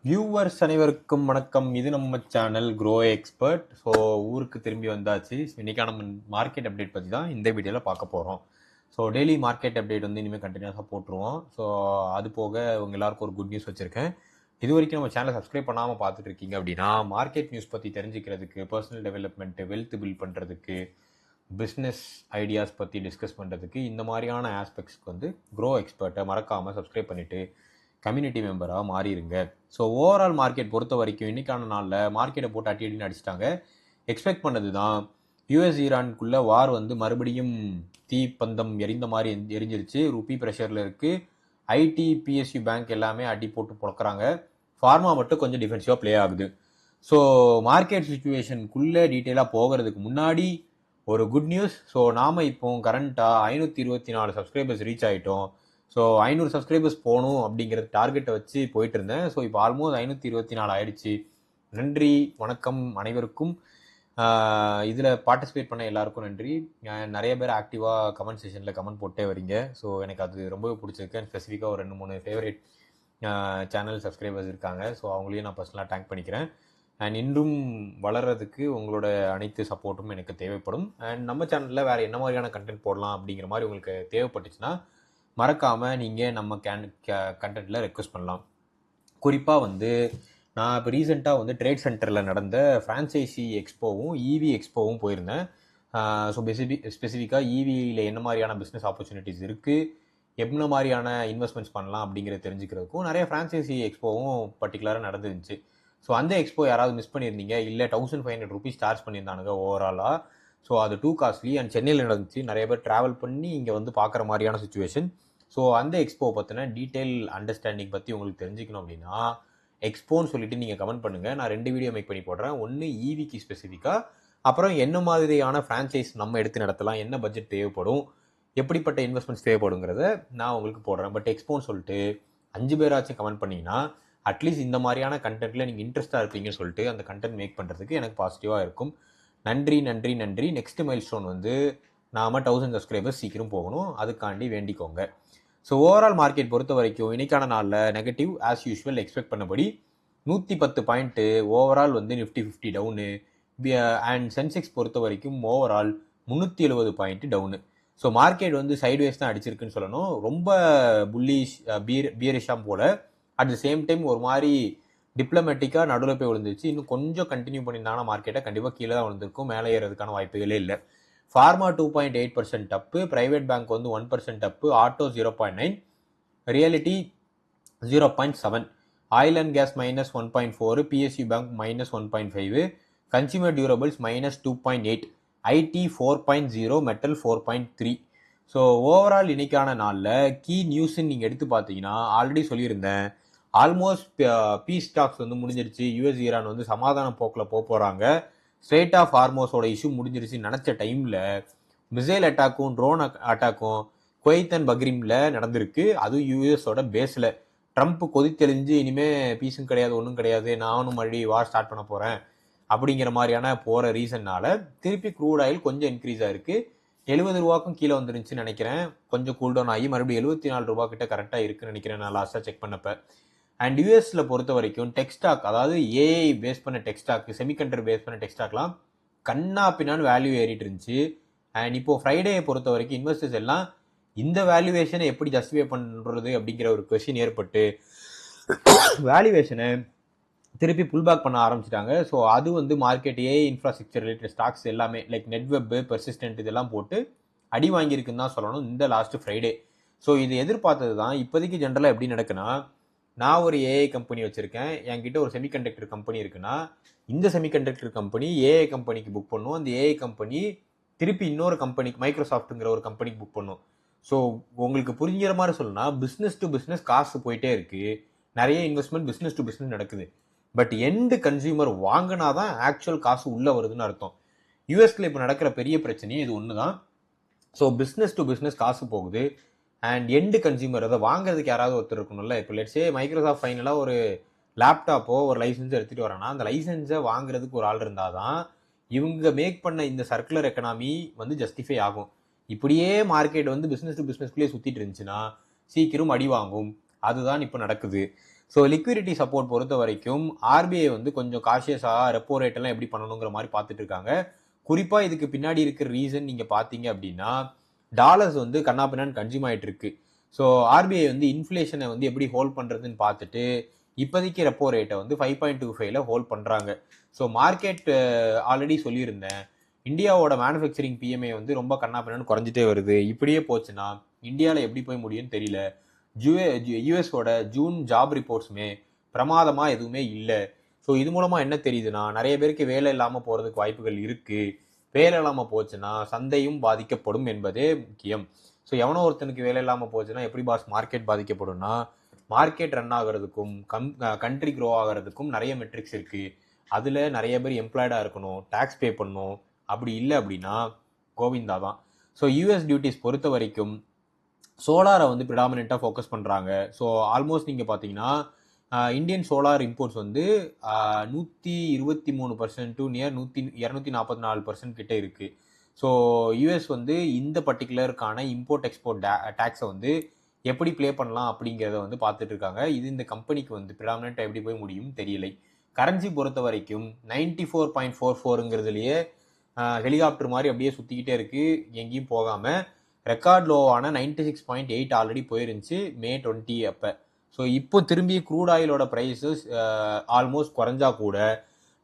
Viewers அனைவருக்கும் வணக்கம். இது நம்ம சேனல் க்ரோ எக்ஸ்பர்ட். ஸோ ஊருக்கு திரும்பி வந்தாச்சு. இன்னைக்கான நம்ம மார்க்கெட் அப்டேட் பற்றி தான் இந்த வீடியோவில் பார்க்க போகிறோம். ஸோ டெய்லி மார்க்கெட் அப்டேட் வந்து இனிமேல் கண்டினியூஸாக போட்டுருவோம். ஸோ அது போக உங்கள் எல்லாருக்கும் ஒரு குட் நியூஸ் வச்சுருக்கேன். இது வரைக்கும் நம்ம சேனலை சப்ஸ்கிரைப் பண்ணாமல் பார்த்துட்டு இருக்கீங்க அப்படின்னா மார்க்கெட் நியூஸ் பற்றி தெரிஞ்சுக்கிறதுக்கு, பர்சனல் டெவலப்மெண்ட்டு, வெல்த் பில்ட் பண்ணுறதுக்கு, பிஸ்னஸ் ஐடியாஸ் பற்றி டிஸ்கஸ் பண்ணுறதுக்கு, இந்த மாதிரியான ஆஸ்பெக்ட்ஸ்க்கு வந்து க்ரோ எக்ஸ்பர்ட்டை மறக்காமல் சப்ஸ்கிரைப் பண்ணிவிட்டு கம்யூனிட்டி மெம்பராக மாறிடுங்க. ஸோ ஓவரால் மார்க்கெட் பொறுத்த வரைக்கும் இன்றைக்கான நாளில் மார்க்கெட்டை போட்டு அடின்னு அடிச்சிட்டாங்க. எக்ஸ்பெக்ட் பண்ணது தான். யூஎஸ் ஈரானுக்குள்ளே வார் வந்து மறுபடியும் தீப்பந்தம் எரிந்த மாதிரி எரிஞ்சிருச்சு. ருப்பி ப்ரெஷரில் இருக்குது. ஐடி, பிஎஸ்யூ பேங்க் எல்லாமே அடி போட்டு பொழக்கிறாங்க. ஃபார்மா மட்டும் கொஞ்சம் டிஃபென்சிவாக ப்ளே ஆகுது. ஸோ மார்க்கெட் சுச்சுவேஷனுக்குள்ளே டீட்டெயிலாக போகிறதுக்கு முன்னாடி ஒரு குட் நியூஸ். ஸோ நாம் இப்போ கரண்ட்டாக 524 சப்ஸ்கிரைபர்ஸ் ரீச் ஆகிட்டோம். ஸோ 500 சப்ஸ்கிரைபர்ஸ் போகணும் அப்படிங்கிற டார்கெட்டை வச்சு போயிட்டு இருந்தேன். ஸோ இப்போ ஆல்மோஸ்ட் 524 ஆயிடுச்சு. நன்றி, வணக்கம் அனைவருக்கும். இதில் பார்ட்டிசிபேட் பண்ண எல்லாருக்கும் நன்றி. நிறைய பேர் ஆக்டிவாக கமெண்ட் செஷனில் கமெண்ட் போட்டே வரீங்க. ஸோ எனக்கு அது ரொம்பவே பிடிச்சிருக்கு. அண்ட் ஸ்பெசிஃபிக்காக ஒரு 2-3 ஃபேவரட் சேனல் சப்ஸ்கிரைபர்ஸ் இருக்காங்க. ஸோ அவங்களையும் நான் பர்சனலாக தேங்க் பண்ணிக்கிறேன். அண்ட் இன்றும் வளர்கிறதுக்கு உங்களோட அனைத்து சப்போர்ட்டும் எனக்கு தேவைப்படும். அண்ட் நம்ம சேனலில் வேறு என்ன மாதிரியான கண்டென்ட் போடலாம் அப்படிங்கிற மாதிரி உங்களுக்கு தேவைப்பட்டுச்சுன்னா மறக்காமல் நீங்கள் நம்ம கண்டென்ட்டில் ரெக்வஸ்ட் பண்ணலாம். குறிப்பாக வந்து நான் இப்போ ரீசெண்டாக வந்து ட்ரேட் சென்டரில் நடந்த ஃப்ரான்ச்சைசி எக்ஸ்போவும் இவி எக்ஸ்போவும் போயிருந்தேன். ஸோ ஸ்பெசிஃபிக்காக இவியில் என்ன மாதிரியான பிஸ்னஸ் ஆப்பர்ச்சுனிட்டிஸ் இருக்குது, என்ன மாதிரியான இன்வெஸ்ட்மெண்ட்ஸ் பண்ணலாம் அப்படிங்கிறத தெரிஞ்சுக்கிறதுக்கும் நிறைய ஃப்ரான்ச்சைசி எக்ஸ்போவும் பர்டிகுலராக நடந்துருந்துச்சு. ஸோ அந்த எக்ஸ்போ யாராவது மிஸ் பண்ணியிருந்தீங்க, இல்லை 1500 rupees சார்ஜ் பண்ணியிருந்தானுங்க ஓவராலாக. ஸோ அது டூ காஸ்ட்லி. அண்ட் சென்னையில் நடந்துச்சு. நிறைய பேர் ட்ராவல் பண்ணி இங்கே வந்து பார்க்குற மாதிரியான சுச்சுவேஷன். ஸோ அந்த எக்ஸ்போ பற்றின டீட்டெயில் அண்டர்ஸ்டாண்டிங் பற்றி உங்களுக்கு தெரிஞ்சுக்கணும் அப்படின்னா எக்ஸ்போன்னு சொல்லிட்டு நீங்கள் கமெண்ட் பண்ணுங்கள். நான் 2 வீடியோ மேக் பண்ணி போடுறேன். ஒன்று இவிக்கு ஸ்பெசிஃபிக்காக, அப்புறம் என்ன மாதிரியான ஃப்ரான்ச்சைஸ் நம்ம எடுத்து நடத்தலாம், என்ன பட்ஜெட் தேவைப்படும், எப்படிப்பட்ட இன்வெஸ்ட்மெண்ட்ஸ் தேவைப்படுங்கிறத நான் உங்களுக்கு போடுறேன். பட் எக்ஸ்போன்னு சொல்லிட்டு 5 பேராச்சும் கமெண்ட் பண்ணிங்கன்னா அட்லீஸ்ட் இந்த மாதிரியான கண்டென்ட்டில் நீங்கள் இன்ட்ரெஸ்ட்டாக இருப்பீங்கன்னு சொல்லிட்டு அந்த கண்டென்ட் மேக் பண்ணுறதுக்கு எனக்கு பாசிட்டிவாக இருக்கும். நன்றி நன்றி நன்றி. நெக்ஸ்ட் மைல் ஸ்டோன் வந்து நாம் 1000 சப்ஸ்கிரைபர்ஸ் சீக்கிரம் போகணும். அதுக்காண்டி வேண்டிக்கோங்க. ஸோ ஓவரால் மார்க்கெட் பொறுத்த வரைக்கும் இன்னைக்கான நாளில் நெகட்டிவ் ஆஸ் யூஷுவல். எக்ஸ்பெக்ட் பண்ணபடி 110 பாயிண்ட்டு ஓவரால் வந்து நிஃப்டி 50 டவுனு. அண்ட் சென்செக்ஸ் பொறுத்த வரைக்கும் overall 370 point down. So market வந்து சைட்வேஸ் தான் அடிச்சிருக்குன்னு சொல்லணும். ரொம்ப புல்லிஷ் பியரிஷாக போல. அட் த சேம் டைம் ஒரு மாதிரி டிப்ளமேட்டிக்காக நடுவில் போய் விழுந்துச்சு. இன்னும் கொஞ்சம் கண்டினியூ பண்ணியிருந்தாங்கன்னா மார்க்கெட்டை கண்டிப்பாக கீழே தான் விழுந்திருக்கும். மேலே ஏறதுக்கான வாய்ப்புகளே இல்லை. ஃபார்மா 2.8% அப்பு, பிரைவேட் பேங்க் வந்து 1% up, auto 0.9, realty 0.7, oil and gas -1.4, PSU bank -1.5, consumer durables -2.8, IT 4.0, metal 4.3. So overall இன்னைக்கான நாளில் கீ நியூஸ்ன்னு நீங்கள் எடுத்து பார்த்தீங்கன்னா ஆல்ரெடி சொல்லியிருந்தேன். ஆல்மோஸ்ட் பீஸ் ஸ்டாக்ஸ் வந்து முடிஞ்சிருச்சு. யூஎஸ் ஈரான் வந்து சமாதான போக்கில் போகிறாங்க. ஸ்ட்ரெயிட் ஆஃப் ஹார்மோஸோட இஷ்யூ முடிஞ்சிருச்சுன்னு நினச்ச டைமில் மிசைல் அட்டாக்கும் ட்ரோன் அட்டாக்கும் குவைத் அண்ட் பக்ரீமில் நடந்திருக்கு. அதுவும் யூஎஸோட பேஸில். ட்ரம்ப் கொதித்தெளிஞ்சு இனிமேல் பீஸும் கிடையாது, ஒன்றும் கிடையாது, நானும் மறுபடியும் வார் ஸ்டார்ட் பண்ண போகிறேன் அப்படிங்கிற மாதிரியான போகிற ரீசன்னால திருப்பி க்ரூட் ஆயில் கொஞ்சம் இன்க்ரீஸ் ஆகிருக்கு. 70 ரூபாக்கும் கீழே வந்துருந்துச்சுன்னு நினைக்கிறேன். கொஞ்சம் கூல்டவுன் ஆகி மறுபடியும் 74 ரூபா கிட்ட கரெக்டாக இருக்குன்னு நினைக்கிறேன் நான் லாஸ்ட்டாக செக் பண்ணப்போ. அண்ட் யூஎஸ்ல பொறுத்த வரைக்கும் டெக்ஸ்டாக், அதாவது ஏஐ பேஸ் பண்ண டெக்ஸ்டாக், செமிகண்டக்டர் பேஸ் பண்ண டெக்ஸ்டாக்லாம் கண்ணா பின்னான்னு வேல்யூ ஏறிட்டு இருந்துச்சு. அண்ட் இப்போ ஃப்ரைடே பொறுத்த வரைக்கும் இன்வெஸ்டர்ஸ் எல்லாம் இந்த வேல்யூவேஷனை எப்படி ஜஸ்டிஃபை பண்ணுறது அப்படிங்கிற ஒரு கொஸ்டின் ஏற்பட்டு வேல்யூவேஷனை திருப்பி புல் பேக் பண்ண ஆரம்பிச்சிட்டாங்க. ஸோ அது வந்து market AI infrastructure related stocks எல்லாமே லைக் நெட்வெப், பெர்சிஸ்டன்ட் இதெல்லாம் போட்டு அடி வாங்கியிருக்குன்னு தான் சொல்லணும் இந்த லாஸ்ட் ஃப்ரைடே. ஸோ இது எதிர்பார்த்தது தான். இப்போதைக்கு ஜென்ரலாக எப்படி நடக்குன்னா, நான் ஒரு ஏஐ கம்பெனி வச்சுருக்கேன், என்கிட்ட ஒரு செமிகண்டக்டர் கம்பெனி இருக்குன்னா இந்த செமிகண்டக்டர் கம்பெனி ஏஐ கம்பெனிக்கு புக் பண்ணும். அந்த ஏஐ கம்பெனி திருப்பி இன்னொரு கம்பெனிக்கு, மைக்ரோசாஃப்ட்டுங்கிற ஒரு கம்பெனிக்கு புக் பண்ணும். ஸோ உங்களுக்கு புரிஞ்சுற மாதிரி சொல்லணும்னா பிஸ்னஸ் டு பிஸ்னஸ் காசு போயிட்டே இருக்குது. நிறைய இன்வெஸ்ட்மெண்ட் பிஸ்னஸ் டு பிஸ்னஸ் நடக்குது. பட் எண்டு கன்சியூமர் வாங்கினா தான் ஆக்சுவல் காசு உள்ளே வருதுன்னு அர்த்தம். யூஎஸ்ல இப்போ நடக்கிற பெரிய பிரச்சனையே இது ஒன்று தான். ஸோ பிஸ்னஸ் டு பிஸ்னஸ் காசு போகுது. அண்ட் எண்டு கன்சியூமர் அதை வாங்குறதுக்கு யாராவது ஒருத்தர் இருக்கணும்ல. இப்போ லெட்ஸே மைக்ரோசாஃப்ட் ஃபைனலாக ஒரு லேப்டாப்போ ஒரு லைசன்ஸை எடுத்துகிட்டு வரானா அந்த லைசன்ஸை வாங்குறதுக்கு ஒரு ஆள் இருந்தால் தான் இவங்க மேக் பண்ண இந்த சர்க்குலர் எக்கனாமி வந்து ஜஸ்டிஃபை ஆகும். இப்படியே மார்க்கெட் வந்து பிஸ்னஸ் டு பிஸ்னஸ்குள்ளேயே சுற்றிட்டு இருந்துச்சுன்னா சீக்கிரம் அடி வாங்கும். அதுதான் இப்போ நடக்குது. ஸோ லிக்விடிட்டி சப்போர்ட் பொறுத்த வரைக்கும் ஆர்பிஐ வந்து கொஞ்சம் காஷியஸாக ரெப்போ ரேட் எல்லாம் எப்படி பண்ணணுங்கிற மாதிரி பார்த்துட்டு இருக்காங்க. குறிப்பாக இதுக்கு பின்னாடி இருக்கிற ரீசன் நீங்கள் பார்த்தீங்க அப்படின்னா டாலர்ஸ் வந்து கண்ணாபின்னான்னு கன்சியூம் ஆகிட்டு இருக்கு. ஸோ ஆர்பிஐ வந்து இன்ஃப்ளேஷனை வந்து எப்படி ஹோல்ட் பண்ணுறதுன்னு பார்த்துட்டு இப்போதைக்கு ரெப்போ ரேட்டை வந்து 5.25ல ஹோல்ட் பண்ணுறாங்க. ஸோ மார்க்கெட் ஆல்ரெடி சொல்லியிருந்தேன், இந்தியாவோட மேனுஃபேக்சரிங் பிஎம்ஐ வந்து ரொம்ப கண்ணாபின்னான்னு குறைஞ்சிட்டே வருது. இப்படியே போச்சுன்னா இந்தியாவில் எப்படி போய் முடியும்னு தெரியல. யூஎஸோட ஜூன் ஜாப் ரிப்போர்ட்ஸுமே பிரமாதமாக எதுவுமே இல்லை. ஸோ இது மூலமாக என்ன தெரியுதுன்னா நிறைய பேருக்கு வேலை இல்லாமல் போகிறதுக்கு வாய்ப்புகள் இருக்குது. வேலை இல்லாமல் போச்சுன்னா சந்தையும் பாதிக்கப்படும் என்பதே முக்கியம். ஸோ எவனோ ஒருத்தனுக்கு வேலை இல்லாமல் போச்சுன்னா எப்படி பாஸ் மார்க்கெட் பாதிக்கப்படும்னா, மார்க்கெட் ரன் ஆகிறதுக்கும் கண்ட்ரி க்ரோ ஆகிறதுக்கும் நிறைய மெட்ரிக்ஸ் இருக்குது. அதில் நிறைய பேர் எம்ப்ளாய்டாக இருக்கணும், டேக்ஸ் பே பண்ணணும். அப்படி இல்லை அப்படின்னா கோவிந்தா தான். ஸோ யூஎஸ் டியூட்டிஸ் பொறுத்த வரைக்கும் சோலாரை வந்து ப்ரிடாமினெண்ட்டாக ஃபோக்கஸ் பண்ணுறாங்க. ஸோ ஆல்மோஸ்ட் நீங்கள் பார்த்தீங்கன்னா இந்தியன் சோலார் இம்போர்ட்ஸ் வந்து 123% டு நியர் 244% கிட்ட இருக்குது. ஸோ யூஎஸ் வந்து இந்த பர்டிகுலருக்கான இம்போர்ட் எக்ஸ்போர்ட் டேக்ஸை வந்து எப்படி ப்ளே பண்ணலாம் அப்படிங்கிறத வந்து பார்த்துட்டு இருக்காங்க. இது இந்த கம்பெனிக்கு வந்து ப்ரிடாமினெண்ட்டாக எப்படி போய் முடியும் தெரியலை. கரன்சி பொறுத்த வரைக்கும் 94.44ங்கிறதுலையே ஹெலிகாப்டர் மாதிரி அப்படியே சுற்றிக்கிட்டே இருக்குது, எங்கேயும் போகாமல். ரெக்கார்ட் லோவான 96.8 ஆல்ரெடி போயிருந்துச்சு மே 20 அப்போ. ஸோ இப்போ திரும்பி க்ரூட் ஆயிலோட ப்ரைஸஸ் ஆல்மோஸ்ட் குறைஞ்சா கூட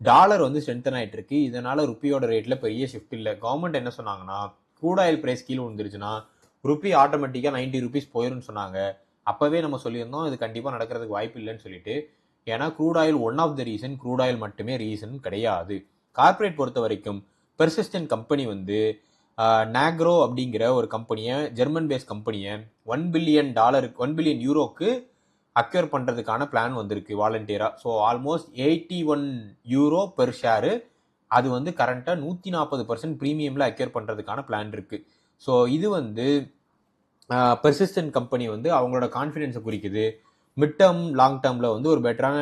டாலர் வந்து ஸ்ட்ரென்தன் ஆகிட்டு இருக்கு. இதனால் ருப்பியோட ரேட்டில் பெரிய ஷிஃப்ட் இல்லை. கவர்மெண்ட் என்ன சொன்னாங்கன்னா, க்ரூட் ஆயில் ப்ரைஸ் கீழே வந்துருச்சுன்னா ருப்பி ஆட்டோமேட்டிக்காக 90 rupees போயிரும்னு சொன்னாங்க. அப்போவே நம்ம சொல்லியிருந்தோம் இது கண்டிப்பாக நடக்கிறதுக்கு வாய்ப்பு இல்லைன்னு சொல்லிட்டு. ஏன்னா crude oil one of the reason, crude oil மட்டுமே ரீசன் கிடையாது. கார்பரேட் பொறுத்த வரைக்கும் பெர்சிஸ்டன்ட் கம்பெனி வந்து நாக்ரோ அப்படிங்கிற ஒரு கம்பெனியை, ஜெர்மன் பேஸ் கம்பெனியை $1 billion அக்யூர் பண்ணுறதுக்கான பிளான் வந்திருக்கு வாலண்டியராக. So almost €81 per share. அது வந்து கரண்ட்டாக 140% ப்ரீமியமில் அக்யூர் பண்ணுறதுக்கான பிளான் இருக்குது. ஸோ இது வந்து பெர்சிஸ்டன்ட் கம்பெனி வந்து அவங்களோட கான்ஃபிடென்ஸை குறிக்குது. மிட் டேர்ம் லாங் டேர்மில் வந்து ஒரு பெட்டரான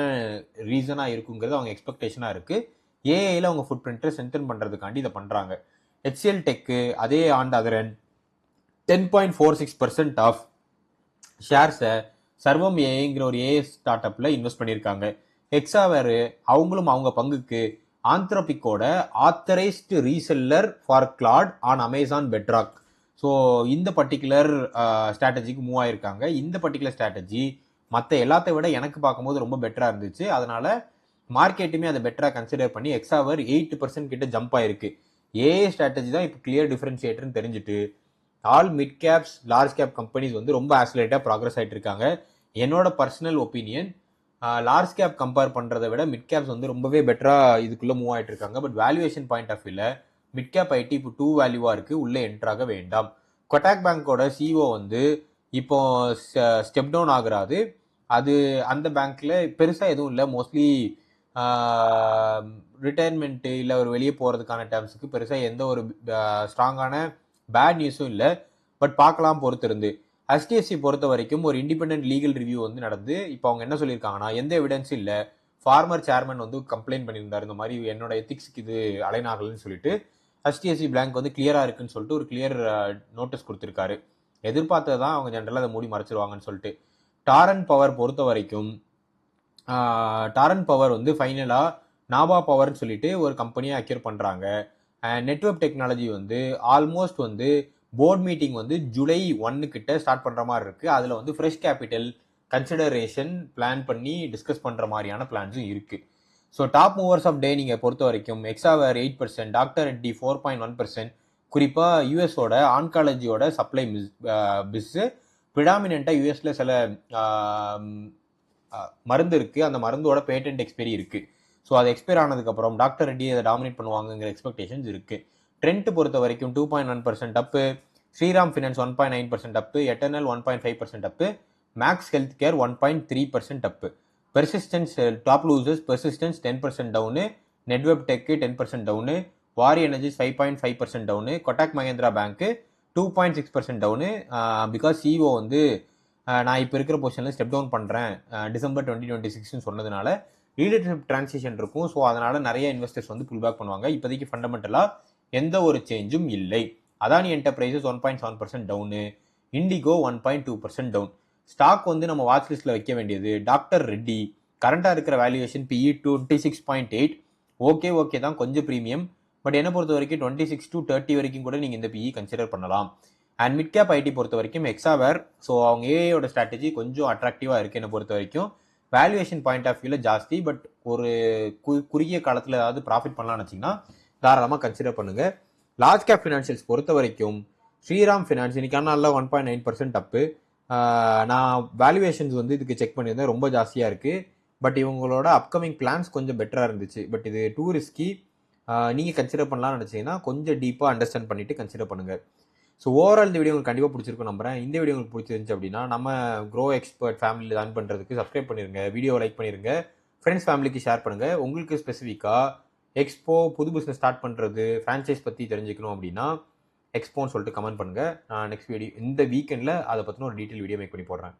ரீசனாக இருக்குங்கிறது அவங்க எக்ஸ்பெக்டேஷனாக இருக்குது. ஏஐயில் அவங்க ஃபுட் பிரிண்ட்டை ஸ்ட்ரென்தன் பண்ணுறதுக்காண்டி இதை பண்ணுறாங்க. ஹெச்சிஎல் டெக்கு அதே ஆண்டு அதரன் 10.46% ஆஃப் ஷேர்ஸை சர்வம் ஏஐங்கிற ஒரு ஏஐ ஸ்டார்ட் அப்பில் இன்வெஸ்ட் பண்ணியிருக்காங்க. ஹெக்ஸாவேர் அவங்களும் அவங்க பங்குக்கு ஆந்த்ரோபிக்கோட authorised reseller for Claude on Amazon Bedrock. So இந்த பர்டிகுலர் ஸ்ட்ராட்டஜிக்கு மூவ் ஆயிருக்காங்க. இந்த பர்டிகுலர் ஸ்ட்ராட்டஜி மற்ற எல்லாத்தை விட எனக்கு பார்க்கும்போது ரொம்ப பெட்டராக இருந்துச்சு. அதனால மார்க்கெட்டுமே அதை பெட்டராக கன்சிடர் பண்ணி ஹெக்ஸாவேர் 8% கிட்ட ஜம்ப் ஆயிருக்கு. ஏஐ ஸ்ட்ராட்டஜி தான் இப்போ கிளியர் டிஃபரன்ஷியேட்டர்னு தெரிஞ்சுட்டு all mid caps large cap companies வந்து ரொம்ப ஆக்சிலேட்டாக ப்ராக்ரஸ் ஆகிட்டு இருக்காங்க. என்னோட personal opinion, large cap compare பண்ணுறதை விட மிட் கேப்ஸ் வந்து ரொம்பவே பெட்டராக இதுக்குள்ளே மூவ் ஆகிட்டு இருக்காங்க. பட் வேல்யூவேஷன் பாயிண்ட் ஆஃப் வியூவில் மிட் கேப் ஐடி இப்போ டூ வேல்யூவாக இருக்குது, உள்ளே என்ட்ராக வேண்டாம். கொட்டாக் பேங்கோட சிஓ வந்து இப்போ ஸ்டெப் டவுன் ஆகுறாது. அது அந்த பேங்க்கில் பெருசாக எதுவும் இல்லை. மோஸ்ட்லி ரிட்டையர்மெண்ட்டு இல்லை ஒரு வெளியே போகிறதுக்கான டேர்ம்ஸுக்கு பெருசாக எந்த ஒரு ஸ்ட்ராங்கான பேட் நியூஸும் இல்லை. பட் பார்க்கலாம் பொறுத்து இருந்து. HDFC பொறுத்த வரைக்கும் ஒரு இண்டிபெண்டன்ட் லீகல் ரிவ்யூ வந்து நடந்து இப்போ அவங்க என்ன சொல்லியிருக்காங்கன்னா, எந்த எவிடன்ஸும் இல்லை. ஃபார்மர் சேர்மன் வந்து கம்ப்ளைண்ட் பண்ணியிருந்தார், இந்த மாதிரி என்னோட எத்திக்ஸ்க்கு இது அலைன் ஆகலன்னு சொல்லிட்டு. HDFC பேங்க் வந்து கிளியராக இருக்குன்னு சொல்லிட்டு ஒரு கிளியர் நோட்டீஸ் கொடுத்துருக்காரு. எதிர்பார்த்தது தான் அவங்க ஜென்ரலாக அதை மூடி மறைச்சிருவாங்கன்னு சொல்லிட்டு. டாரன் பவர் பொறுத்த வரைக்கும் டாரன் பவர் வந்து ஃபைனலாக நாபா பவர்னு சொல்லிட்டு ஒரு கம்பெனியை அக்யூர் பண்ணுறாங்க. நெட்வொர்க் டெக்னாலஜி வந்து ஆல்மோஸ்ட் வந்து போர்ட் மீட்டிங் வந்து ஜூலை 1 கிட்ட ஸ்டார்ட் பண்ணுற மாதிரி இருக்குது. அதில் வந்து ஃப்ரெஷ் கேபிட்டல் கன்சிடரேஷன் பிளான் பண்ணி டிஸ்கஸ் பண்ணுற மாதிரியான பிளான்ஸும் இருக்குது. ஸோ டாப் மூவர்ஸ் ஆஃப் டே நீங்கள் பொறுத்த வரைக்கும் ஹெக்ஸாவேர் 8%, டாக்டர் ரெட்டி 4.1%. குறிப்பாக யூஎஸோட ஆன்காலஜியோட சப்ளை பிஸ்ஸு ப்ரிடாமினெண்ட்டாக யூஎஸில் சில மருந்து இருக்குது, அந்த மருந்தோட பேட்டன்ட் எக்ஸ்பைரி இருக்குது. ஸோ அது எக்ஸ்பைர் ஆனதுக்கப்புறம் டாக்டர் ரெட்டி அதை டாமினேட் பண்ணுவாங்கங்கிற எக்ஸ்பெக்டேஷன்ஸ் இருக்குது. ட்ரெண்ட் பொறுத்த வரைக்கும் 2.1% up, Shriram finance 1.9% up, Eternal 1.5% up, Max health care 1.3% up. Persistent top losers, Persistent 10% down, Netweb tech 10% down, Waaree energies 5.5% down, Kotak Mahindra பேங்க்கு 2.6% டவுனு. பிகாஸ் சிஓ வந்து நான் இப்போ இருக்கிற பொசிஷனில் ஸ்டெப் டவுன் பண்ணுறேன் டிசம்பர் 2026 சொன்னதுனால லீடர்ஷிப் டிரான்சிஷன் இருக்கும். ஸோ அதனால் நிறைய இன்வெஸ்டர்ஸ் வந்து புல் பேக் பண்ணுவாங்க. இப்போதைக்கு ஃபண்டமெண்டலாக எந்த ஒரு சேஞ்சும் இல்லை. Adani enterprises 1.7% down, IndiGo 1.2% down. Stock வந்து நம்ம வாட்ச் லிஸ்ட்டில் வைக்க வேண்டியது டாக்டர் ரெட்டி. கரண்டாக இருக்கிற வேல்யூவேஷன் PE 26.8. ஓகே தான், கொஞ்சம் ப்ரீமியம். பட் என்ன பொறுத்த வரைக்கும் 26 to 30 வரைக்கும் கூட நீங்கள் இந்த PE கன்சிடர் பண்ணலாம். அண்ட் மிட் கேப் ஐடி பொறுத்த வரைக்கும் எக்ஸாவேர். ஸோ அவங்க ஏஐயோட ஸ்ட்ராட்டஜி கொஞ்சம் அட்ராக்டிவாக இருக்குது என்னை பொறுத்த வரைக்கும். வேல்யூவேஷன் பாயிண்ட் ஆஃப் வியூவில் ஜாஸ்தி. பட் ஒரு குறுகிய காலத்தில் ஏதாவது ப்ராஃபிட் பண்ணலாம்னு வச்சிங்கன்னா தாராளமாக கன்சிடர் பண்ணுங்கள். லார்ஜ் கேப் ஃபினான்ஷியல்ஸ் பொறுத்த வரைக்கும் ஸ்ரீராம் ஃபினான்ஸ் இன்னைக்கான நாளில் 1.9% அப்பு. நான் வேல்யூவேஷன்ஸ் வந்து இதுக்கு செக் பண்ணியிருந்தேன், ரொம்ப ஜாஸ்தியாக இருக்குது. பட் இவங்களோட அப்கமிங் பிளான்ஸ் கொஞ்சம் பெட்டராக இருந்துச்சு. பட் இது டூ ரிஸ்கி. நீங்கள் கன்சிடர் பண்ணலாம்னு நினச்சிங்கன்னா கொஞ்சம் டீப்பாக அண்டர்ஸ்டாண்ட் பண்ணிவிட்டு கன்சிடர் பண்ணுங்கள். ஸோ ஓவரால் இந்த வீடியோ உங்களுக்கு கண்டிப்பாக பிடிச்சிருக்கும் நம்புறேன். இந்த வீடியோ உங்களுக்கு பிடிச்சிருந்துச்சு அப்படின்னா நம்ம க்ரோ எக்ஸ்பர்ட் ஃபேமிலியில் ஜாயின் பண்ணுறதுக்கு சப்ஸ்கிரைப் பண்ணிருங்க, வீடியோவை லைக் பண்ணிருங்க, ஃப்ரெண்ட்ஸ் ஃபேமிலிக்கு ஷேர் பண்ணுங்கள். உங்களுக்கு ஸ்பெசிஃபிக்காக எக்ஸ்போ புது பிஸ்னஸ் ஸ்டார்ட் பண்ணுறது ஃப்ரான்ச்சைஸ் பற்றி தெரிஞ்சுக்கணும் அப்படின்னா எக்ஸ்போன்னு சொல்லிட்டு கமெண்ட் பண்ணுங்கள். நான் நெக்ஸ்ட் வீடியோ இந்த வீக்கெண்டில் அதை பற்றின ஒரு டீட்டெயில் வீடியோ மேக் பண்ணி போடுறேன்.